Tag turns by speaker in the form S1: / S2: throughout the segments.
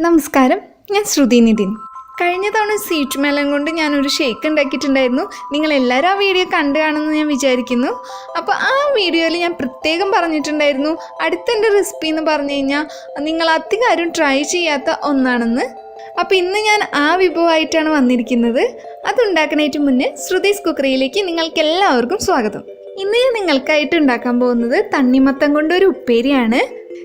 S1: നമസ്കാരം, ഞാൻ ശ്രുതി. കഴിഞ്ഞ തവണ സ്വീറ്റ് മെലൺ കൊണ്ട് ഞാനൊരു ഷേക്ക് ഉണ്ടാക്കിയിട്ടുണ്ടായിരുന്നു. നിങ്ങളെല്ലാവരും ആ വീഡിയോ കണ്ടു കാണുമെന്ന് ഞാൻ വിചാരിക്കുന്നു. അപ്പോൾ ആ വീഡിയോയിൽ ഞാൻ പ്രത്യേകം പറഞ്ഞിട്ടുണ്ടായിരുന്നു, അടുത്തെൻ്റെ റെസിപ്പി എന്ന് പറഞ്ഞു കഴിഞ്ഞാൽ നിങ്ങൾ അധികം ട്രൈ ചെയ്യാത്ത ഒന്നാണെന്ന്. അപ്പോൾ ഇന്ന് ഞാൻ ആ വിഭവമായിട്ടാണ് വന്നിരിക്കുന്നത്. അതുണ്ടാക്കുന്നതിന് മുന്നേ ശ്രുതീസ് കുക്കറിയിലേക്ക് നിങ്ങൾക്ക് എല്ലാവർക്കും സ്വാഗതം. ഇന്ന് ഞാൻ നിങ്ങൾക്കായിട്ട് ഉണ്ടാക്കാൻ പോകുന്നത് തണ്ണിമത്തൻ കൊണ്ടൊരു ഉപ്പേരിയാണ്.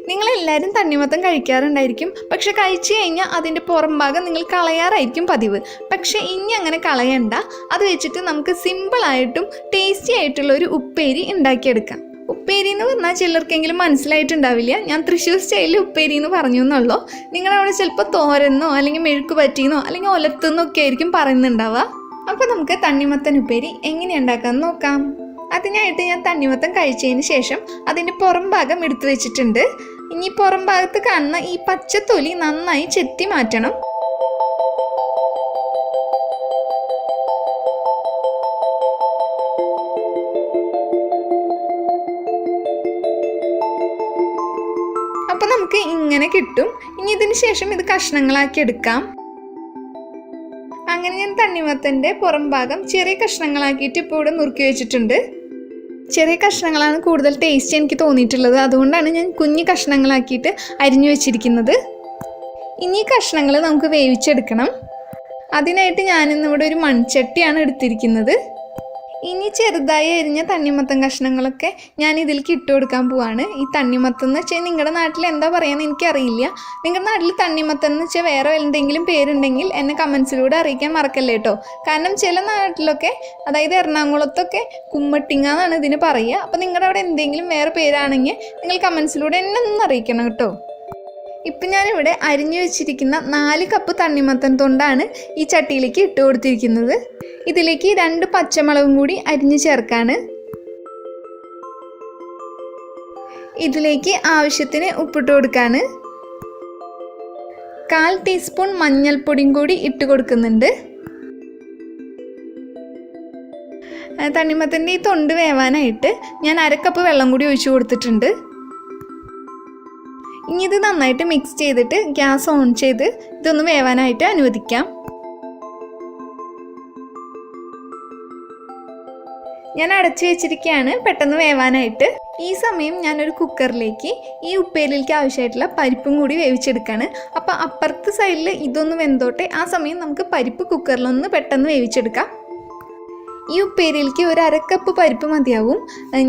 S1: നിങ്ങളെല്ലാവരും തണ്ണിമത്തൻ കഴിക്കാറുണ്ടായിരിക്കും, പക്ഷെ കഴിച്ചു കഴിഞ്ഞാൽ അതിൻ്റെ പുറം ഭാഗം നിങ്ങൾ കളയാറായിരിക്കും പതിവ്. പക്ഷേ ഇനി അങ്ങനെ കളയണ്ട. അത് വെച്ചിട്ട് നമുക്ക് സിമ്പിളായിട്ടും ടേസ്റ്റി ആയിട്ടുള്ള ഒരു ഉപ്പേരി ഉണ്ടാക്കിയെടുക്കാം. ഉപ്പേരി എന്ന് പറഞ്ഞാൽ ചിലർക്കെങ്കിലും മനസ്സിലായിട്ടുണ്ടാവില്ല. ഞാൻ തൃശ്ശൂർ സ്റ്റൈലിൽ ഉപ്പേരി എന്ന് പറഞ്ഞു എന്നുള്ളൂ. നിങ്ങളവിടെ ചിലപ്പോൾ തോരന്നോ അല്ലെങ്കിൽ മെഴുക്ക് പറ്റിയെന്നോ അല്ലെങ്കിൽ ഒലത്തെന്നോ ഒക്കെ ആയിരിക്കും പറയുന്നുണ്ടാവുക. അപ്പോൾ നമുക്ക് തണ്ണിമത്തൻ ഉപ്പേരി എങ്ങനെ ഉണ്ടാക്കാമെന്ന് നോക്കാം. അതിനായിട്ട് ഞാൻ തണ്ണിമത്തൻ കഴിച്ചതിന് ശേഷം അതിൻ്റെ പുറം ഭാഗം എടുത്തു വെച്ചിട്ടുണ്ട്. ഇനി പുറം ഭാഗത്ത് കാണുന്ന ഈ പച്ചത്തൊലി നന്നായി ചെത്തി മാറ്റണം. അപ്പം നമുക്ക് ഇങ്ങനെ കിട്ടും. ഇനി ഇതിന് ശേഷം ഇത് കഷ്ണങ്ങളാക്കി എടുക്കാം. അങ്ങനെ ഞാൻ തണ്ണിമത്തൻ്റെ പുറം ഭാഗം ചെറിയ കഷ്ണങ്ങളാക്കിയിട്ട് ഇപ്പോൾ ഇവിടെ നുറുക്കി വെച്ചിട്ടുണ്ട്. ചെറിയ കഷ്ണങ്ങളാണ് കൂടുതൽ ടേസ്റ്റ് എനിക്ക് തോന്നിയിട്ടുള്ളത്. അതുകൊണ്ടാണ് ഞാൻ കുഞ്ഞു കഷ്ണങ്ങളാക്കിയിട്ട് അരിഞ്ഞു വെച്ചിരിക്കുന്നത്. ഇനി കഷ്ണങ്ങൾ നമുക്ക് വേവിച്ചെടുക്കണം. അതിനായിട്ട് ഞാനിന്നിവിടെ ഒരു മൺചട്ടിയാണ് എടുത്തിരിക്കുന്നത്. ഇനി ചെറുതായി അരിഞ്ഞ തണ്ണിമത്തൻ കഷ്ണങ്ങളൊക്കെ ഞാൻ ഇതിലേക്ക് ഇട്ട് കൊടുക്കാൻ പോവാണ്. ഈ തണ്ണിമത്തൻ എന്ന് വെച്ചാൽ നിങ്ങളുടെ നാട്ടിൽ എന്താ പറയാന്ന് എനിക്കറിയില്ല. നിങ്ങളുടെ നാട്ടിൽ തണ്ണിമത്തൻ എന്ന് വെച്ചാൽ വേറെ എന്തെങ്കിലും പേരുണ്ടെങ്കിൽ എന്നെ കമൻസിലൂടെ അറിയിക്കാൻ മറക്കല്ലേ കേട്ടോ. കാരണം ചില നാട്ടിലൊക്കെ, അതായത് എറണാകുളത്തൊക്കെ കുമ്മട്ടിങ്ങ എന്നാണ് ഇതിന് പറയുക. അപ്പോൾ നിങ്ങളുടെ അവിടെ എന്തെങ്കിലും വേറെ പേരാണെങ്കിൽ നിങ്ങൾ കമൻസിലൂടെ എന്നെ ഒന്ന് അറിയിക്കണം കേട്ടോ. ഇപ്പം ഞാനിവിടെ അരിഞ്ഞു വെച്ചിരിക്കുന്ന 4 കപ്പ് തണ്ണിമത്തൻ തൊണ്ടാണ് ഈ ചട്ടിയിലേക്ക് ഇട്ട് കൊടുത്തിരിക്കുന്നത്. ഇതിലേക്ക് 2 പച്ചമുളകും കൂടി അരിഞ്ഞു ചേർക്കാണ്. ഇതിലേക്ക് ആവശ്യത്തിന് ഉപ്പിട്ട് കൊടുക്കാണ്. 1/4 ടീസ്പൂൺ മഞ്ഞൾപ്പൊടിയും കൂടി ഇട്ട് കൊടുക്കുന്നുണ്ട്. തണ്ണിമത്തൻ്റെ ഈ തൊണ്ട് വേവാനായിട്ട് ഞാൻ 1/2 കപ്പ് വെള്ളം കൂടി ഒഴിച്ചു കൊടുത്തിട്ടുണ്ട്. ഇനി ഇത് നന്നായിട്ട് മിക്സ് ചെയ്തിട്ട് ഗ്യാസ് ഓൺ ചെയ്ത് ഇതൊന്ന് വേവാനായിട്ട് അനുവദിക്കാം. ഞാൻ അടച്ചു വെച്ചിരിക്കുകയാണ് പെട്ടെന്ന് വേവാനായിട്ട്. ഈ സമയം ഞാനൊരു കുക്കറിലേക്ക് ഈ ഉപ്പേരിയിലേക്ക് ആവശ്യമായിട്ടുള്ള പരിപ്പും കൂടി വേവിച്ചെടുക്കുകയാണ്. അപ്പോൾ അപ്പുറത്തെ സൈഡിൽ ഇതൊന്ന് വെന്തോട്ടെ. ആ സമയം നമുക്ക് പരിപ്പ് കുക്കറിലൊന്ന് പെട്ടെന്ന് വേവിച്ചെടുക്കാം. ഈ ഉപ്പേരിയിലേക്ക് ഒരു 1/2 കപ്പ് പരിപ്പ് മതിയാവും.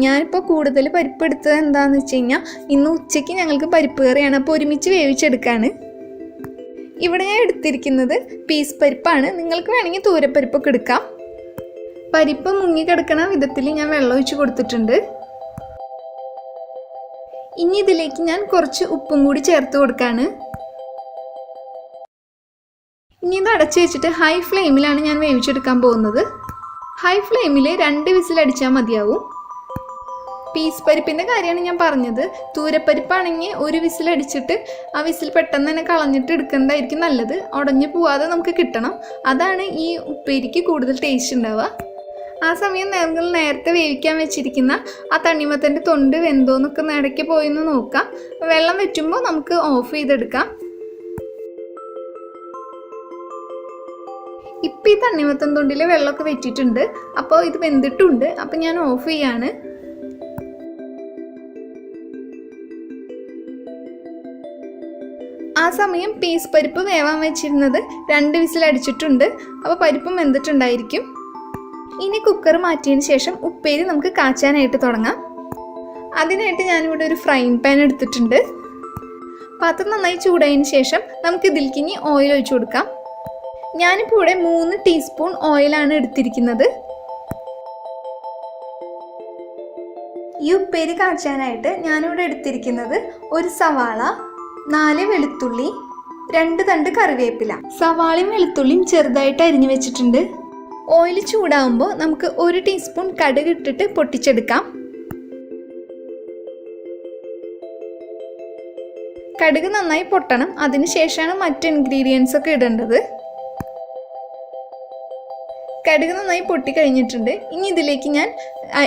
S1: ഞാനിപ്പോൾ കൂടുതൽ പരിപ്പ് എടുത്തത് എന്താണെന്ന് വെച്ച് കഴിഞ്ഞാൽ ഇന്ന് ഉച്ചയ്ക്ക് ഞങ്ങൾക്ക് പരിപ്പ് കറിയാണ്. അപ്പോൾ ഒരുമിച്ച് വേവിച്ചെടുക്കുകയാണ്. ഇവിടെ ഞാൻ എടുത്തിരിക്കുന്നത് പീസ് പരിപ്പാണ്. നിങ്ങൾക്ക് വേണമെങ്കിൽ തൂരപ്പരിപ്പൊക്കെ എടുക്കാം. പരിപ്പ് മുങ്ങിക്കിടക്കണ വിധത്തിൽ ഞാൻ വെള്ളം ഒഴിച്ച് കൊടുത്തിട്ടുണ്ട്. ഇനി ഇതിലേക്ക് ഞാൻ കുറച്ച് ഉപ്പും കൂടി ചേർത്ത് കൊടുക്കുകയാണ്. ഇനി ഇത് അടച്ചു വെച്ചിട്ട് ഹൈ ഫ്ലെയിമിലാണ് ഞാൻ വേവിച്ചെടുക്കാൻ പോകുന്നത്. ഹൈ ഫ്ലെയിമിൽ 2 വിസിൽ അടിച്ചാൽ മതിയാവും. പീസ് പരിപ്പിൻ്റെ കാര്യമാണ് ഞാൻ പറഞ്ഞത്. തൂരപ്പരിപ്പാണെങ്കിൽ 1 വിസിൽ അടിച്ചിട്ട് ആ വിസിൽ പെട്ടെന്ന് തന്നെ കളഞ്ഞിട്ട് എടുക്കുന്നതായിരിക്കും നല്ലത്. ഉടഞ്ഞു പോവാതെ നമുക്ക് കിട്ടണം. അതാണ് ഈ ഉപ്പേരിക്ക് കൂടുതൽ ടേസ്റ്റ് ഉണ്ടാവുക. ആ സമയം നമ്മൾ നേരത്തെ വേവിക്കാൻ വെച്ചിരിക്കുന്ന ആ തണ്ണിമത്തൻ്റെ തൊണ്ട് വെന്തോന്നൊക്കെ ഇടയ്ക്ക് പോയിന്ന് നോക്കാം. വെള്ളം വെറ്റുമ്പോൾ നമുക്ക് ഓഫ് ചെയ്തെടുക്കാം. ഇപ്പം ഈ തണ്ണിമത്തൻ തൊണ്ടിൽ വെള്ളമൊക്കെ വെച്ചിട്ടുണ്ട്. അപ്പോൾ ഇത് വെന്തിട്ടുണ്ട്. അപ്പം ഞാൻ ഓഫ് ചെയ്യാണ്. ആ സമയം പീസ് പരിപ്പ് വേവാൻ വെച്ചിരുന്നത് 2 വിസിൽ അടിച്ചിട്ടുണ്ട്. അപ്പോൾ പരിപ്പും വെന്തിട്ടുണ്ടായിരിക്കും. ഇനി കുക്കർ മാറ്റിയതിന് ശേഷം ഉപ്പേരി നമുക്ക് കാച്ചാനായിട്ട് തുടങ്ങാം. അതിനായിട്ട് ഞാനിവിടെ ഒരു ഫ്രൈങ് പാൻ എടുത്തിട്ടുണ്ട്. പാത്രം നന്നായി ചൂടായതിന് ശേഷം നമുക്ക് ഇതിലേക്ക് ഇനി ഓയിൽ ഒഴിച്ചു കൊടുക്കാം. ഞാനിപ്പോൾ ഇവിടെ 3 ടീസ്പൂൺ ഓയിലാണ് എടുത്തിരിക്കുന്നത്. ഈ ഉപ്പേരി കാച്ചാനായിട്ട് ഞാനിവിടെ എടുത്തിരിക്കുന്നത് ഒരു സവാള, 4 വെളുത്തുള്ളി, 2 തണ്ട് കറിവേപ്പില. സവാളയും വെളുത്തുള്ളിയും ചെറുതായിട്ട് അരിഞ്ഞു വെച്ചിട്ടുണ്ട്. ഓയിൽ ചൂടാവുമ്പോൾ നമുക്ക് 1 ടീസ്പൂൺ കടുക് ഇട്ടിട്ട് പൊട്ടിച്ചെടുക്കാം. കടുക് നന്നായി പൊട്ടണം. അതിനുശേഷമാണ് മറ്റ് ഇൻഗ്രീഡിയൻസ് ഒക്കെ ഇടേണ്ടത്. കടുക് നന്നായി പൊട്ടിക്കഴിഞ്ഞിട്ടുണ്ട്. ഇനി ഇതിലേക്ക് ഞാൻ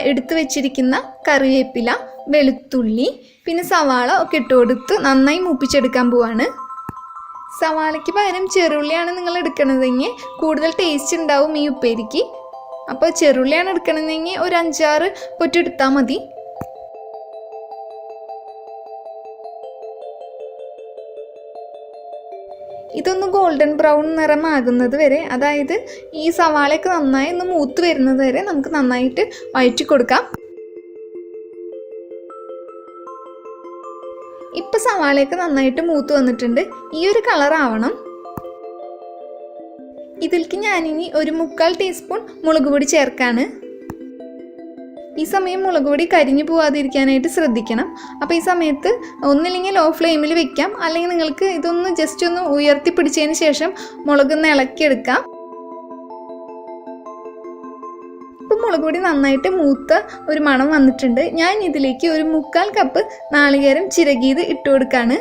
S1: എടുത്തു വെച്ചിരിക്കുന്ന കറിവേപ്പില, വെളുത്തുള്ളി, പിന്നെ സവാള ഒക്കെ ഇട്ട് കൊടുത്ത് നന്നായി മൂപ്പിച്ചെടുക്കാൻ പോവാണ്. സവാളയ്ക്ക് പകരം ചെറുള്ളിയാണ് നിങ്ങൾ എടുക്കണതെങ്കിൽ കൂടുതൽ ടേസ്റ്റ് ഉണ്ടാവും ഈ ഉപ്പേരിക്ക്. അപ്പോൾ ചെറുള്ളിയാണ് എടുക്കണമെങ്കിൽ ഒരു 5-6 പൊറ്റെടുത്താൽ മതി. ഇതൊന്ന് ഗോൾഡൻ ബ്രൗൺ നിറമാകുന്നത് വരെ, അതായത് ഈ സവാളയൊക്കെ നന്നായി ഒന്ന് മൂത്ത് വരുന്നത് വരെ നമുക്ക് നന്നായിട്ട് വഴറ്റി കൊടുക്കാം. ഇപ്പം സവാളയൊക്കെ നന്നായിട്ട് മൂത്ത് വന്നിട്ടുണ്ട്. ഈ ഒരു കളർ ആവണം. ഇതിലേക്ക് ഞാനിനി ഒരു 1/4 ടീസ്പൂൺ മുളക് പൊടി ചേർക്കാണ്. ഈ സമയം മുളക് പൊടി കരിഞ്ഞു പോവാതിരിക്കാനായിട്ട് ശ്രദ്ധിക്കണം. അപ്പോൾ ഈ സമയത്ത് ഒന്നില്ലെങ്കിൽ ലോ ഫ്ലെയിമിൽ വെക്കാം, അല്ലെങ്കിൽ നിങ്ങൾക്ക് ഇതൊന്ന് ജസ്റ്റ് ഒന്ന് ഉയർത്തി പിടിച്ചതിന് ശേഷം മുളകൊന്ന് ഇളക്കിയെടുക്കാം. ഇപ്പം മുളക് പൊടി നന്നായിട്ട് മൂത്ത ഒരു മണം വന്നിട്ടുണ്ട്. ഞാൻ ഇതിലേക്ക് ഒരു 1/4 കപ്പ് നാളികേരം ചിരകിയത് ഇട്ട് കൊടുക്കുകയാണ്.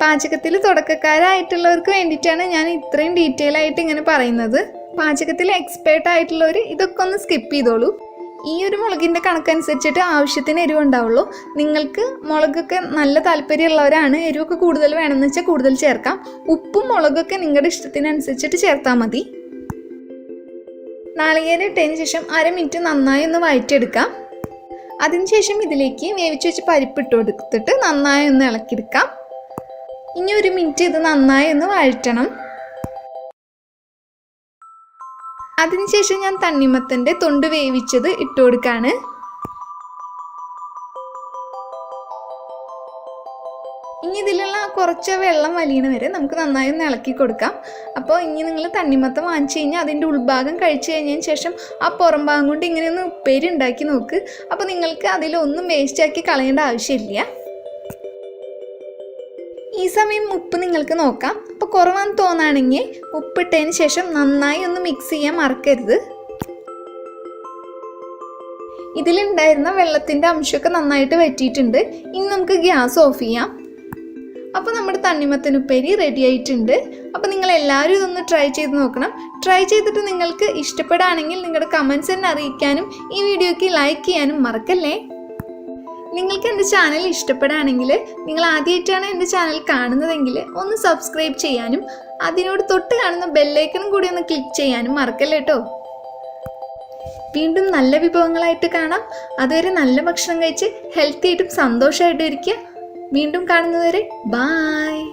S1: പാചകത്തിൽ തുടക്കക്കാരായിട്ടുള്ളവർക്ക് വേണ്ടിയിട്ടാണ് ഞാൻ ഇത്രയും ഡീറ്റെയിൽ ആയിട്ട് ഇങ്ങനെ പറയുന്നത്. പാചകത്തിൽ എക്സ്പേർട്ട് ആയിട്ടുള്ളവർ ഇതൊക്കെ ഒന്ന് സ്കിപ്പ് ചെയ്തോളൂ. ഈ ഒരു മുളകിൻ്റെ കണക്കനുസരിച്ചിട്ട് ആവശ്യത്തിന് എരിവ് ഉണ്ടാവുള്ളൂ. നിങ്ങൾക്ക് മുളകൊക്കെ നല്ല താല്പര്യമുള്ളവരാണ്, എരിവൊക്കെ കൂടുതൽ വേണമെന്ന് വെച്ചാൽ കൂടുതൽ ചേർക്കാം. ഉപ്പും മുളകൊക്കെ നിങ്ങളുടെ ഇഷ്ടത്തിനനുസരിച്ചിട്ട് ചേർത്താൽ മതി. നാളികേരം ഇട്ടതിന് ശേഷം 1/2 മിനിറ്റ് നന്നായി ഒന്ന് വഴറ്റിയെടുക്കാം. അതിനുശേഷം ഇതിലേക്ക് വേവിച്ച് വെച്ച് പരിപ്പ് ഇട്ട് കൊടുത്തിട്ട് നന്നായി ഒന്ന് ഇളക്കിയെടുക്കാം. ഇനി 1 മിനിറ്റ് ഇത് നന്നായി ഒന്ന് വഴറ്റണം. അതിനുശേഷം ഞാൻ തണ്ണിമത്തൻ്റെ തൊണ്ട് വേവിച്ചത് ഇട്ട് കൊടുക്കുകയാണ്. ഇനി ഇതിലുള്ള കുറച്ച് വെള്ളം വലിയണ വരെ നമുക്ക് നന്നായി ഒന്ന് ഇളക്കി കൊടുക്കാം. അപ്പോൾ ഇനി നിങ്ങൾ തണ്ണിമത്തം വാങ്ങിച്ചു കഴിഞ്ഞാൽ അതിൻ്റെ ഉൾഭാഗം കഴിച്ചു കഴിഞ്ഞതിന് ശേഷം ആ പുറം ഭാഗം കൊണ്ട് ഇങ്ങനെ ഒന്ന് ഉപ്പേരി ഉണ്ടാക്കി നോക്ക്. അപ്പോൾ നിങ്ങൾക്ക് അതിലൊന്നും വേസ്റ്റാക്കി കളയേണ്ട ആവശ്യമില്ല. ഈ സമയം ഉപ്പ് നിങ്ങൾക്ക് നോക്കാം. അപ്പോൾ കുറവാന്ന് തോന്നുകയാണെങ്കിൽ ഉപ്പിട്ടതിന് ശേഷം നന്നായി ഒന്ന് മിക്സ് ചെയ്യാൻ മറക്കരുത്. ഇതിലുണ്ടായിരുന്ന വെള്ളത്തിൻ്റെ അംശമൊക്കെ നന്നായിട്ട് വറ്റിയിട്ടുണ്ട്. ഇനി നമുക്ക് ഗ്യാസ് ഓഫ് ചെയ്യാം. അപ്പോൾ നമ്മുടെ തണ്ണിമത്തൻ ഉപ്പേരി റെഡി ആയിട്ടുണ്ട്. അപ്പോൾ നിങ്ങൾ എല്ലാവരും ഇതൊന്ന് ട്രൈ ചെയ്ത് നോക്കണം. ട്രൈ ചെയ്തിട്ട് നിങ്ങൾക്ക് ഇഷ്ടപ്പെടുകയാണെങ്കിൽ നിങ്ങളുടെ കമൻസ് എന്നെ അറിയിക്കാനും ഈ വീഡിയോയ്ക്ക് ലൈക്ക് ചെയ്യാനും മറക്കല്ലേ. നിങ്ങൾക്ക് എൻ്റെ ചാനൽ ഇഷ്ടപ്പെടുകയാണെങ്കിൽ, നിങ്ങൾ ആദ്യമായിട്ടാണ് എൻ്റെ ചാനൽ കാണുന്നതെങ്കിൽ ഒന്ന് സബ്സ്ക്രൈബ് ചെയ്യാനും അതിനോട് തൊട്ട് കാണുന്ന ബെല്ലൈക്കണും കൂടി ഒന്ന് ക്ലിക്ക് ചെയ്യാനും മറക്കല്ലേ കേട്ടോ. വീണ്ടും നല്ല വിഭവങ്ങളായിട്ട് കാണാം. അതുവരെ നല്ല ഭക്ഷണം കഴിച്ച് ഹെൽത്തി ആയിട്ടും സന്തോഷമായിട്ടും ഇരിക്കുക. വീണ്ടും കാണുന്നതുവരെ ബായ്.